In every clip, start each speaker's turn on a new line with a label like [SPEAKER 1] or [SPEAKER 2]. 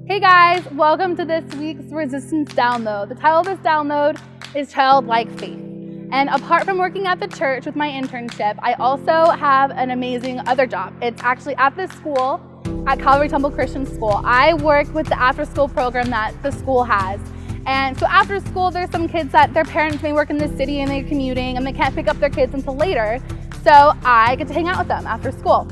[SPEAKER 1] Hey guys, welcome to this week's Resistance Download. The title of this download is Childlike Faith. And apart from working at the church with my internship, I also have an amazing other job. It's actually at this school, at Calvary Temple Christian School. I work with the after-school program that the school has. And so after school, there's some kids that their parents may work in the city and they're commuting and they can't pick up their kids until later. So I get to hang out with them after school.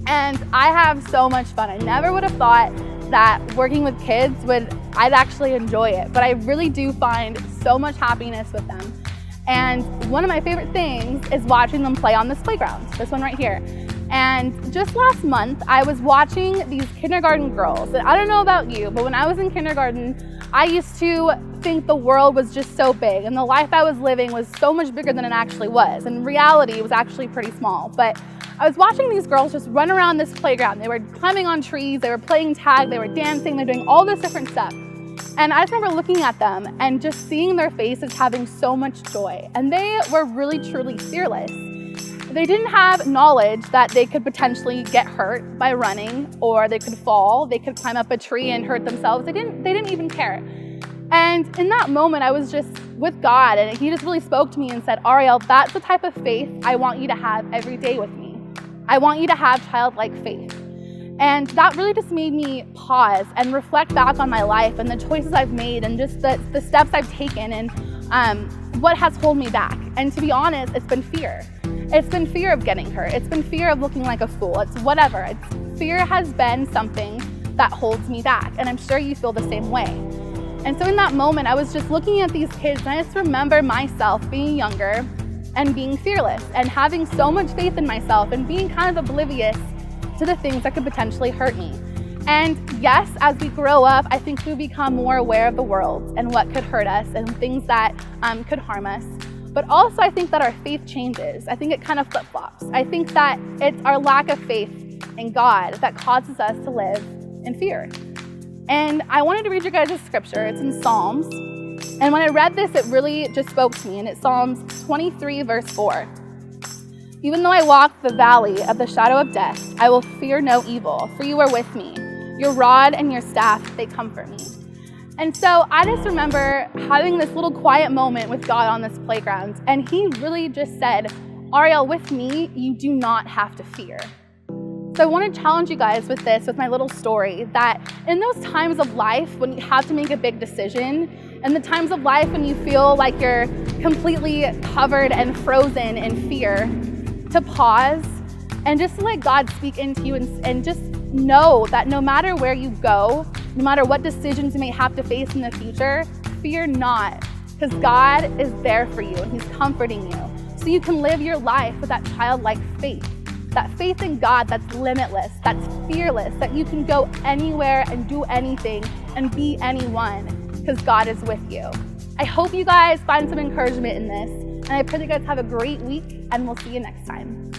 [SPEAKER 1] And I have so much fun. I never would have thought that working with kids I'd actually enjoy it, but I really do find so much happiness with them. And one of my favorite things is watching them play on this playground, this one right here. And just last month, I was watching these kindergarten girls. And I don't know about you, but when I was in kindergarten, I used to think the world was just so big and the life I was living was so much bigger than it actually was. In reality, it was actually pretty small. But I was watching these girls just run around this playground. They were climbing on trees, they were playing tag, they were dancing, they were doing all this different stuff. And I just remember looking at them and just seeing their faces having so much joy. And they were really, truly fearless. They didn't have knowledge that they could potentially get hurt by running, or they could fall, they could climb up a tree and hurt themselves. They didn't even care. And in that moment, I was just with God, and He just really spoke to me and said, Ariel, that's the type of faith I want you to have every day with me. I want you to have childlike faith. And that really just made me pause and reflect back on my life and the choices I've made and just the steps I've taken and what has held me back. And to be honest, it's been fear. It's been fear of getting hurt. It's been fear of looking like a fool. It's whatever. Fear has been something that holds me back. And I'm sure you feel the same way. And so in that moment, I was just looking at these kids and I just remember myself being younger and being fearless and having so much faith in myself and being kind of oblivious to the things that could potentially hurt me. And yes, as we grow up, I think we become more aware of the world and what could hurt us and things that could harm us. But also I think that our faith changes. I think it kind of flip-flops. I think that it's our lack of faith in God that causes us to live in fear. And I wanted to read you guys a scripture. It's in Psalms. And when I read this, it really just spoke to me. And it's Psalms 23, verse 4. Even though I walk the valley of the shadow of death, I will fear no evil, for you are with me. Your rod and your staff, they comfort me. And so I just remember having this little quiet moment with God on this playground. And He really just said, Ariel, with me, you do not have to fear. So I want to challenge you guys with this, with my little story, that in those times of life when you have to make a big decision, and the times of life when you feel like you're completely covered and frozen in fear, to pause and just to let God speak into you and just know that no matter where you go, no matter what decisions you may have to face in the future, fear not, because God is there for you and He's comforting you. So you can live your life with that childlike faith. That faith in God that's limitless, that's fearless, that you can go anywhere and do anything and be anyone because God is with you. I hope you guys find some encouragement in this, and I pray that you guys have a great week, and we'll see you next time.